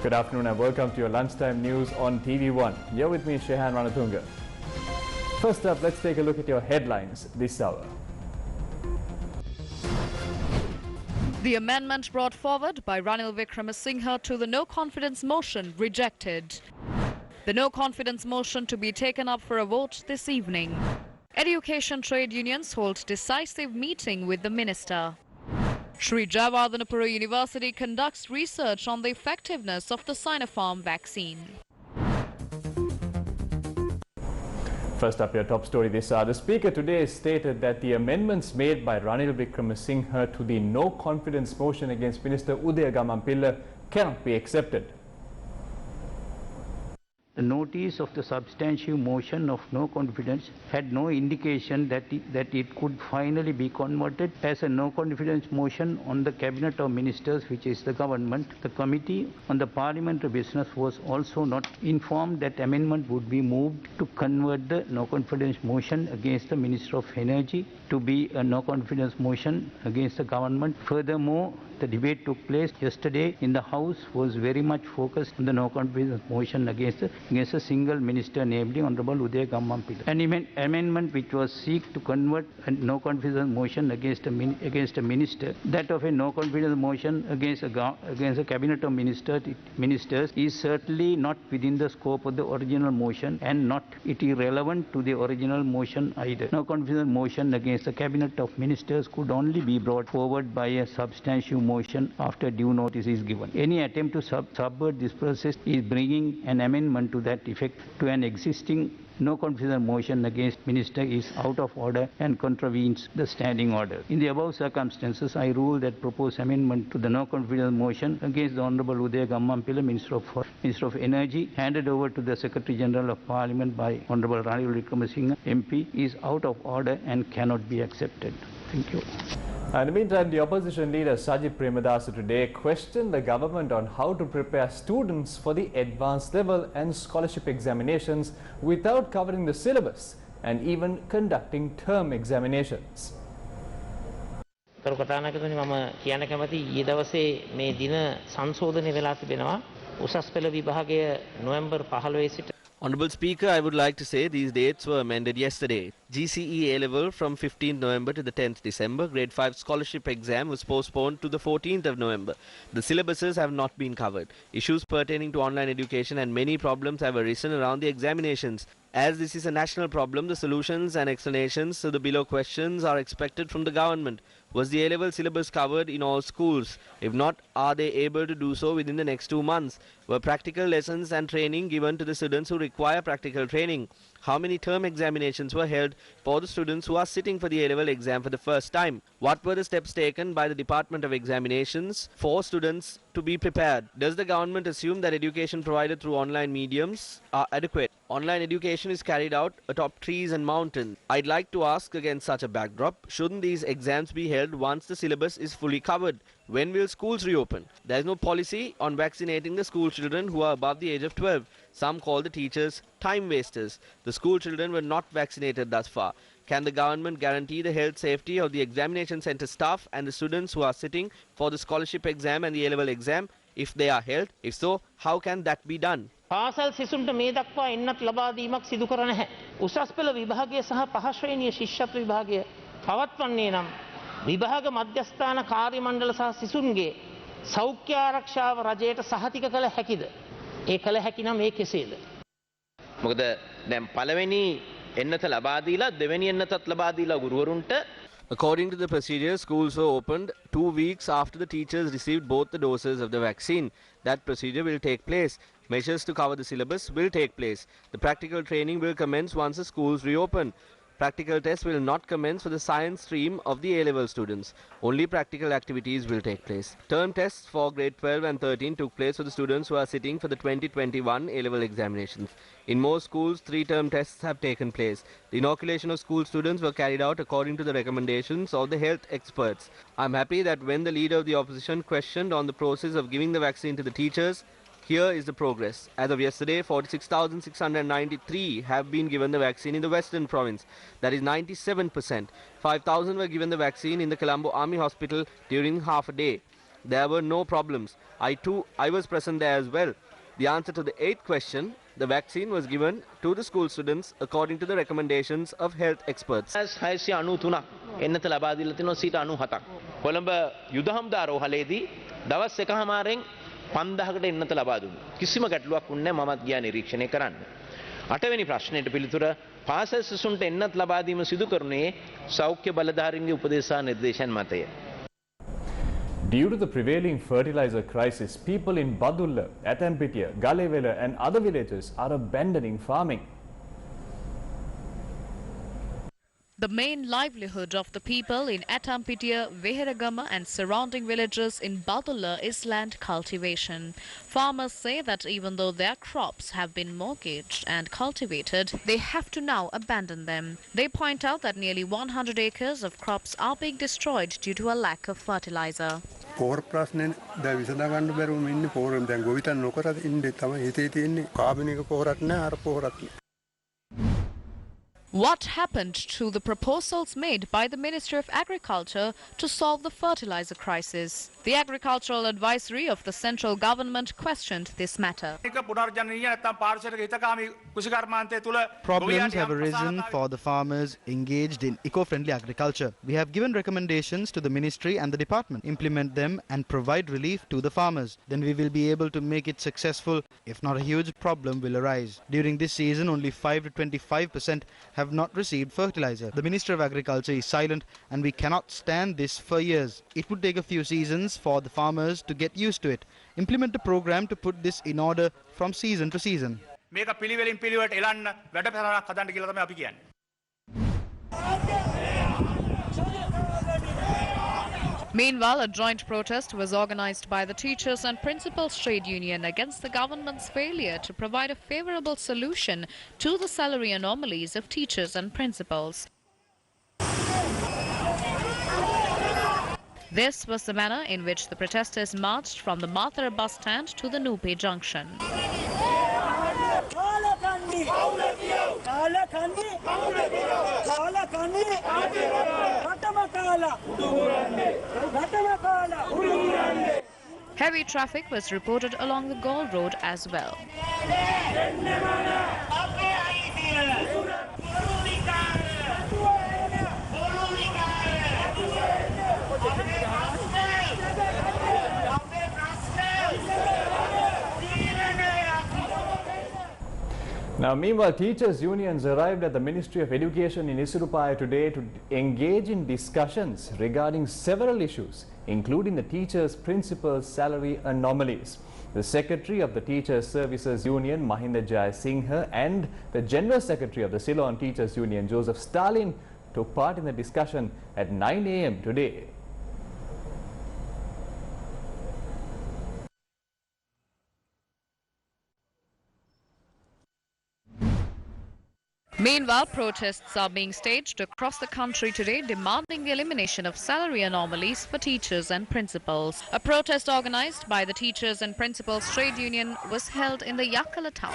Good afternoon and welcome to your lunchtime news on TV1. You're with me, Shehan Ranatunga. First up, let's take a look at your headlines this hour. The amendment brought forward by Ranil Wickremesinghe to the no-confidence motion rejected. The no-confidence motion to be taken up for a vote this evening. Education trade unions hold decisive meeting with the minister. Sri Jayawardhanapura University conducts research on the effectiveness of the Sinopharm vaccine. First up, your top story this hour. The Speaker today stated that the amendments made by Ranil Wickremesinghe to the no-confidence motion against Minister Udaya Gammanpilla cannot be accepted. The notice of the substantive motion of no confidence had no indication that it could finally be converted as a no confidence motion on the Cabinet of Ministers, which is the government. The Committee on the Parliamentary Business was also not informed that amendment would be moved to convert the no confidence motion against the Minister of Energy to be a no confidence motion against the government. Furthermore, the debate took place yesterday in the House was very much focused on the no confidence motion against a single minister, namely Honorable Udaya Gammanpilla. An amendment which was seek to convert a no confidence motion against a minister, that of a no confidence motion against a cabinet of ministers is certainly not within the scope of the original motion and not it irrelevant to the original motion either. No confidence motion against the cabinet of ministers could only be brought forward by a substantive motion after due notice is given. Any attempt to subvert this process is bringing an amendment to that effect to an existing no confidence motion against minister is out of order and contravenes the standing order. In the above circumstances, I rule that proposed amendment to the no confidence motion against the Honorable Udaya Gammanpilla, Minister of Energy, handed over to the Secretary General of Parliament by Honorable Ranil Wickremesinghe MP, is out of order and cannot be accepted. Thank you. In the meantime, the opposition leader Sajid Premadasa today questioned the government on how to prepare students for the advanced level and scholarship examinations without covering the syllabus and even conducting term examinations. කතානායකතුනි මම කියන්න කැමති ඊයේ දවසේ මේ දින සංශෝධනය වෙලා තිබෙනවා උසස් පෙළ විභාගය නොවැම්බර් 15 සිට. Honourable Speaker, I would like to say these dates were amended yesterday. GCE A-level from 15th November to the 10th December. Grade 5 scholarship exam was postponed to the 14th of November. The syllabuses have not been covered. Issues pertaining to online education and many problems have arisen around the examinations. As this is a national problem, the solutions and explanations to the below questions are expected from the government. Was the A-level syllabus covered in all schools? If not, are they able to do so within the next 2 months? Were practical lessons and training given to the students who require practical training? How many term examinations were held for the students who are sitting for the A-level exam for the first time? What were the steps taken by the Department of Examinations for students to be prepared? Does the government assume that education provided through online mediums are adequate? Online education is carried out atop trees and mountains. I'd like to ask against such a backdrop, shouldn't these exams be held once the syllabus is fully covered? When will schools reopen? There is no policy on vaccinating the school children who are above the age of 12. Some call the teachers time wasters. The school children were not vaccinated thus far. Can the government guarantee the health safety of the examination center staff and the students who are sitting for the scholarship exam and the A-level exam if they are held? If so, how can that be done? පාසල් සිසුන්ට මේ දක්වා එන්නත් ලබා දීමක් සිදු කර නැහැ. උසස් පෙළ විභාගය සහ පහ ශ්‍රේණිය ශිෂ්‍යත්ව විභාගය පවත්වන්නේ නම් විභාග මධ්‍යස්ථාන කාර්ය මණ්ඩල සහ සිසුන්ගේ සෞඛ්‍ය ආරක්ෂාව රජයට සහතික කළ හැකිද? ඒ කළ හැකි නම් ඒ කෙසේද? මොකද දැන් පළවෙනි එන්නත ලබා දීලා දෙවෙනි එන්නතත් ලබා දීලා ගුරුවරුන්ට. According to the procedure, schools were opened 2 weeks after the teachers received both the doses of the vaccine. That procedure will take place. Measures to cover the syllabus will take place. The practical training will commence once the schools reopen. Practical tests will not commence for the science stream of the A-level students. Only practical activities will take place. Term tests for grade 12 and 13 took place for the students who are sitting for the 2021 A-level examinations. In most schools, 3 term tests have taken place. The inoculation of school students were carried out according to the recommendations of the health experts. I'm happy that when the leader of the opposition questioned on the process of giving the vaccine to the teachers, here is the progress. As of yesterday, 46,693 have been given the vaccine in the Western Province. That is 97%. 5,000 were given the vaccine in the Colombo Army Hospital during half a day. There were no problems. I was present there as well. The answer to the 8th question, the vaccine was given to the school students according to the recommendations of health experts. 693ක් එන්නත ලබා දීලා තිනවා 97ක්. කොළඹ යුද හමුදා රෝහලේදී දවස් 1කමාරෙන් 5000කට එන්නත ලබා දුන්නා. කිසිම ගැටලුවක් වුණේ නැහැ මමත් ගියා නිරීක්ෂණය කරන්න. 8 වෙනි ප්‍රශ්නෙට පිළිතුර පාසල් සිසුන්ට එන්නත් ලබා දීම සිදු කරුණේ සෞඛ්‍ය බලධාරීන්ගේ උපදේශ සහ නිර්දේශන මතය. Due to the prevailing fertilizer crisis, people in Badulla, Atampitiya, Galewela and other villages are abandoning farming. The main livelihood of the people in Atampitiya, Veheragama and surrounding villages in Badulla is land cultivation. Farmers say that even though their crops have been mortgaged and cultivated, they have to now abandon them. They point out that nearly 100 acres of crops are being destroyed due to a lack of fertilizer. පොහොර ප්‍රශ්නේ දැන් විසඳ ගන්න බැරුවම ඉන්නේ පොහොරෙන් දැන් ගොවිතැන් නොකර ඉන්නේ තමයි හිතේ තියෙන්නේ කාබනික පොහොරක් නැහැ අර පොහොරක් නේ. What happened to the proposals made by the Ministry of Agriculture to solve the fertilizer crisis? The Agricultural Advisory of the central government questioned this matter. Problems have arisen for the farmers engaged in eco-friendly agriculture. We have given recommendations to the ministry and the department. Implement them and provide relief to the farmers. Then we will be able to make it successful. If not, a huge problem will arise. During this season, only 5 to 25% have not received fertilizer. The Minister of Agriculture is silent and we cannot stand this for years. It would take a few seasons for the farmers to get used to it. Implement a program to put this in order from season to season. Meanwhile, a joint protest was organized by the Teachers and Principals Trade Union against the government's failure to provide a favorable solution to the salary anomalies of teachers and principals. This was the manner in which the protesters marched from the Mathura bus stand to the Nupe junction. Heavy traffic was reported along the Gaul Road as well. Now, meanwhile, teachers' unions arrived at the Ministry of Education in Isirupaya today to engage in discussions regarding several issues, including the teachers' principal salary anomalies. The Secretary of the Teachers Services Union, Mahinda Jayasinghe, and the General Secretary of the Ceylon Teachers Union, Joseph Stalin, took part in the discussion at 9 a.m. today. Meanwhile, protests are being staged across the country today demanding the elimination of salary anomalies for teachers and principals. A protest organized by the Teachers and Principals Trade Union was held in the Yakala town.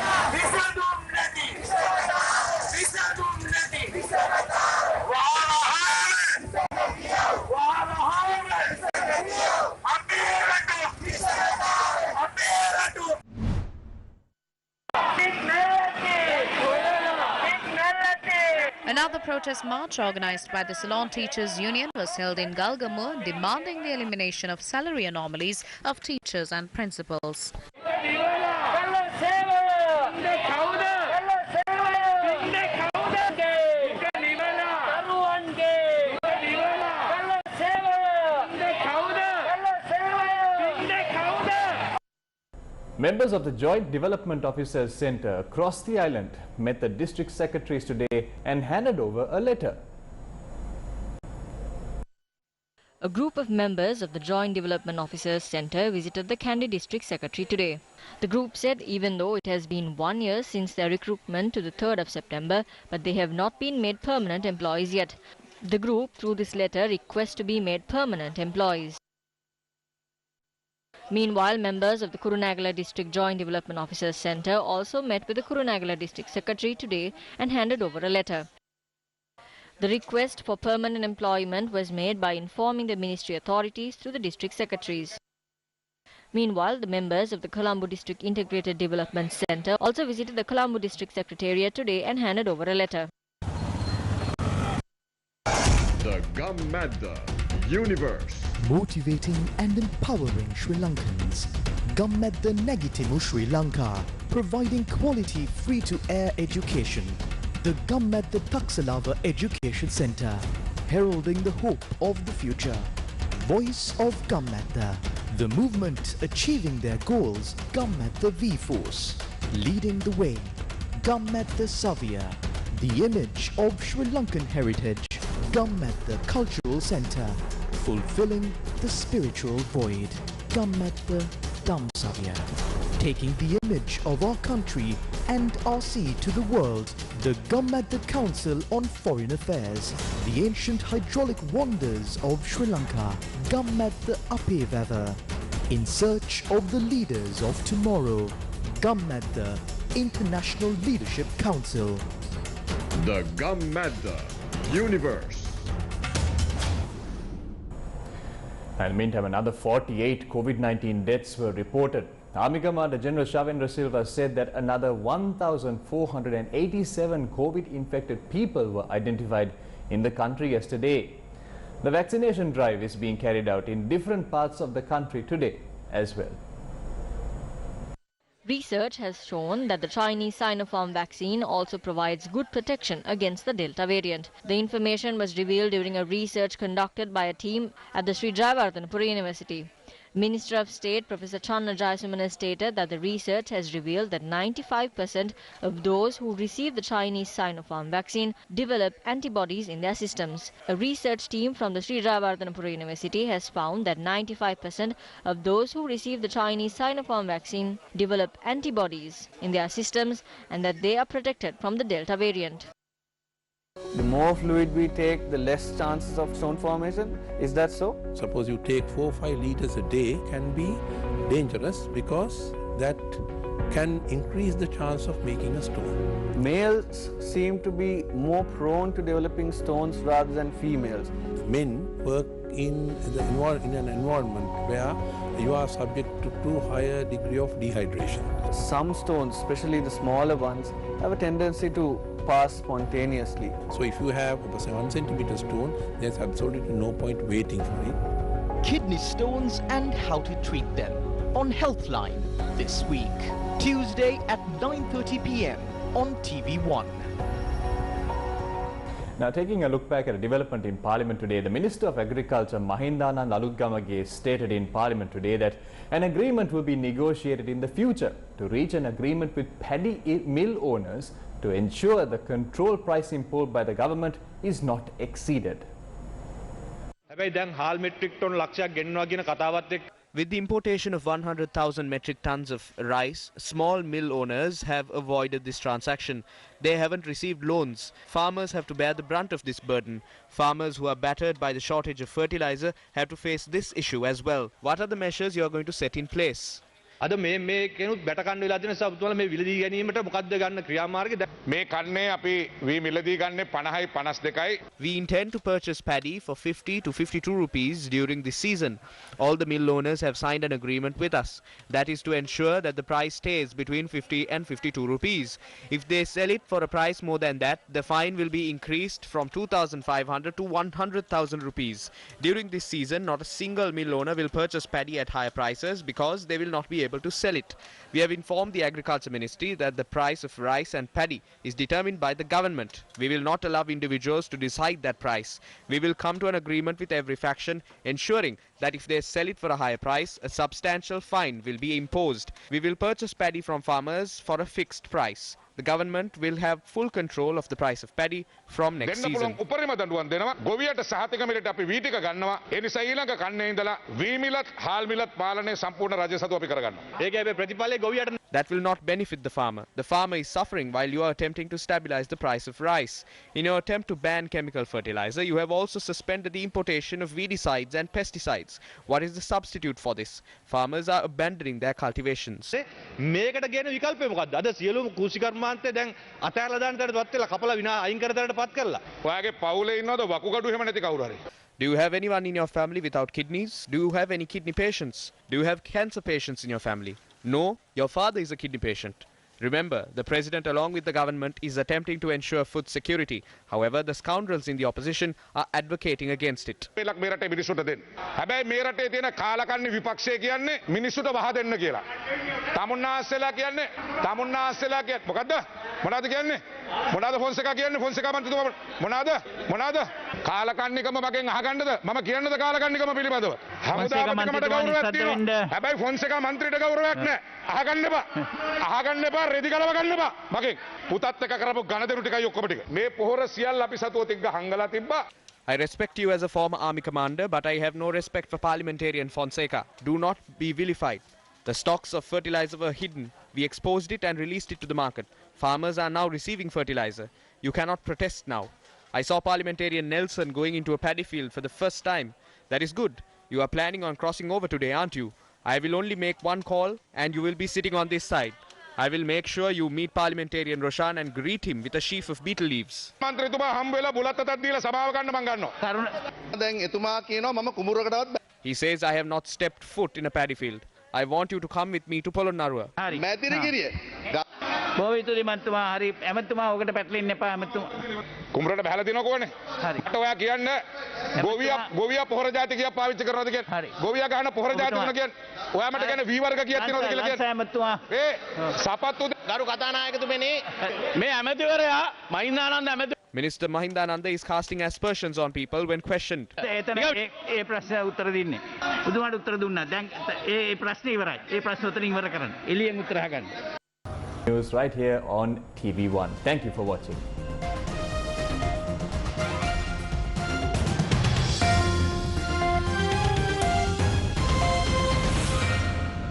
Another protest march organized by the Ceylon Teachers Union was held in Galgamur, demanding the elimination of salary anomalies of teachers and principals. Members of the Joint Development Officers Centre across the island met the district secretaries today and handed over a letter. A group of members of the Joint Development Officers Centre visited the Kandy District Secretary today. The group said even though it has been 1 year since their recruitment to the 3rd of September, but they have not been made permanent employees yet. The group, through this letter, requests to be made permanent employees. Meanwhile, members of the Kurunagala District Joint Development Officers Centre also met with the Kurunagala District Secretary today and handed over a letter. The request for permanent employment was made by informing the ministry authorities through the district secretaries. Meanwhile, the members of the Colombo District Integrated Development Centre also visited the Colombo District Secretariat today and handed over a letter. The Gammadda Universe. Motivating and empowering Sri Lankans. Gammadda Negitimu Sri Lanka. Providing quality free-to-air education. The Gammadda Taksalava Education Centre. Heralding the hope of the future. Voice of Gammadda. The movement achieving their goals. Gammadda V-Force. Leading the way. Gammadda Savia. The image of Sri Lankan heritage. Gammadda Cultural Centre. Fulfilling the spiritual void. Gammadda Damsavya. Taking the image of our country and our sea to the world. The Gammadda Council on Foreign Affairs. The ancient hydraulic wonders of Sri Lanka. Gammadda Apevava. In search of the leaders of tomorrow. Gammadda International Leadership Council. The Gammadda Universe. And in the meantime, another 48 COVID-19 deaths were reported. Army Commander General Shavendra Silva said that another 1,487 COVID-infected people were identified in the country yesterday. The vaccination drive is being carried out in different parts of the country today as well. Research has shown that the Chinese Sinopharm vaccine also provides good protection against the Delta variant. The information was revealed during a research conducted by a team at the Sri Jayawardhanapura University. Minister of State Professor Channa Jayasumana stated that the research has revealed that 95% of those who receive the Chinese Sinopharm vaccine develop antibodies in their systems. A research team from the Sri Jayawardhanapura University has found that 95% of those who receive the Chinese Sinopharm vaccine develop antibodies in their systems and that they are protected from the Delta variant. The more fluid we take, the less chances of stone formation. Is that so? Suppose you take 4 or 5 liters a day, can be dangerous because that can increase the chance of making a stone. Males seem to be more prone to developing stones rather than females. Men work in an environment where you are subject to higher degree of dehydration. Some stones, especially the smaller ones, have a tendency to pass spontaneously. So if you have a 1 centimeter stone, there's absolutely no point waiting for it. Kidney stones and how to treat them on Healthline this week, Tuesday at 9:30 p.m. on TV1. Now, taking a look back at a development in Parliament today, the Minister of Agriculture Mahindanand Alutgamage stated in Parliament today that an agreement will be negotiated in the future to reach an agreement with paddy mill owners to ensure the control price imposed by the government is not exceeded. With the importation of 100,000 metric tons of rice, small mill owners have avoided this transaction. They haven't received loans. Farmers have to bear the brunt of this burden. Farmers who are battered by the shortage of fertilizer have to face this issue as well. What are the measures you are going to set in place? මේ කෙනුත් බැට කන්න වෙලා තියෙන නිසා ඔබතුමාලා මේ විලදී ගැනීමට මොකක්ද ගන්න ක්‍රියාමාර්ගය? මේ කන්නේ අපි වී මිලදී ගන්නේ 50යි 52යි. We intend to purchase paddy for 50 to 52 rupees during this season. All the mill owners have signed an agreement with us. That is to ensure that the price stays between 50 and 52 rupees. If they sell it for a price more than that, the fine will be increased from 2,500 to 100,000 rupees. During this season, not a single mill owner will purchase paddy at higher prices because they will not be able to sell it. We have informed the Agriculture Ministry that the price of rice and paddy is determined by the government. We will not allow individuals to decide that price. We will come to an agreement with every faction, ensuring that if they sell it for a higher price, a substantial fine will be imposed. We will purchase paddy from farmers for a fixed price. The government will have full control of the price of paddy from next season. උපරිම දඬුවම් දෙනවා. ගොවියට සහතික මිලට අපි වී ටික ගන්නවා. ඒ නිසා ඊළඟ කන්නේ ඉඳලා වී මිලත් හාල් මිලත් පාලනය සම්පූර්ණ රජය සතු අපි කරගන්නවා. ඒකේ හැබැයි ප්‍රතිඵලය ගොවියට That will not benefit the farmer. The farmer is suffering while you are attempting to stabilize the price of rice. In your attempt to ban chemical fertilizer, you have also suspended the importation of weedicides and pesticides. What is the substitute for this? Farmers are abandoning their cultivations. මේකට කියන විකල්පය මොකද්ද? අද සියලුම කෘෂිකර්මාන්තය දැන් අතහැරලා දාන්න තැනටපත් වෙලා කපලා විනා අයින් කර තැනටපත් කරලා. ඔයාගේ පවුලේ ඉන්නවද වකුගඩු එහෙම නැති කවුරු හරි? Do you have anyone in your family without kidneys? Do you have any kidney patients? Do you have cancer patients in your family? No, your father is a kidney patient. Remember, the president along with the government is attempting to ensure food security. However, the scoundrels in the opposition are advocating against it. හැබැයි මේ රටේ තියෙන කාලකන්ණි විපක්ෂය කියන්නේ මිනිස්සුන්ට වහ දෙන්න කියලා. තමුන්නාස්සලා කියන්නේ මොකද්ද? මොනවද කියන්නේ? මොනවද ෆොන්සේකා කියන්නේ? ෆොන්සේකා මන්ත්‍රීතුමා මොනවද? කාලකන්නිකම මගෙන් අහගන්නද? මම කියන්නද කාලකන්නිකම පිළිබඳව? හමුදාපතිකමට ගෞරවයක් තියෙනවා. හැබැයි ෆොන්සේකා මන්ත්‍රීට ගෞරවයක් නැහැ. අහගන්න එපා. රෙදි ගලව ගන්න එපා. මගෙන් පුතත් එක්ක කරපු ගණදෙනු ටිකයි ඔක්කොම ටික. මේ පොහොර සියල්ල අපි සතුව තිග්ග හංගලා තිබ්බා. I respect you as a former army commander, but I have no respect for parliamentarian Fonseca. Do not be vilified. The stocks of fertilizer were hidden. We exposed it and released it to the market. Farmers are now receiving fertilizer. You cannot protest now. I saw parliamentarian Nelson going into a paddy field for the first time. That is good. You are planning on crossing over today, aren't you? I will only make one call and you will be sitting on this side. I will make sure you meet parliamentarian Roshan and greet him with a sheaf of betel leaves. He says, I have not stepped foot in a paddy field. I want you to come with me to Polonnaruwa. කුඹරට බහලා දිනව කොහොනේ? හරි. ඔයා කියන්නේ ගෝවියා පොහොර ජාති කියා පාවිච්චි කරනවද කියන්නේ? හරි. ගෝවියා ගහන පොහොර ජාති මොන කියන්නේ? ඔයා මට කියන්නේ V වර්ග කියක් තියනවද කියලා කියන්නේ? ඒ සපත්තු ගරු කතානායකතුමනි මේ ඇමතිවරයා මහින්දානන්ද ඇමති Minister Mahindananda is casting aspersions on people when questioned. ඒ ප්‍රශ්න උත්තර දෙන්නේ. බුදුමාට උත්තර දුන්නා. දැන් ඒ ප්‍රශ්නේ ඉවරයි. ඒ ප්‍රශ්න උත්තර ඉවර කරන්න. එළියෙන් උත්තර අහගන්න. News right here on TV1. Thank you for watching.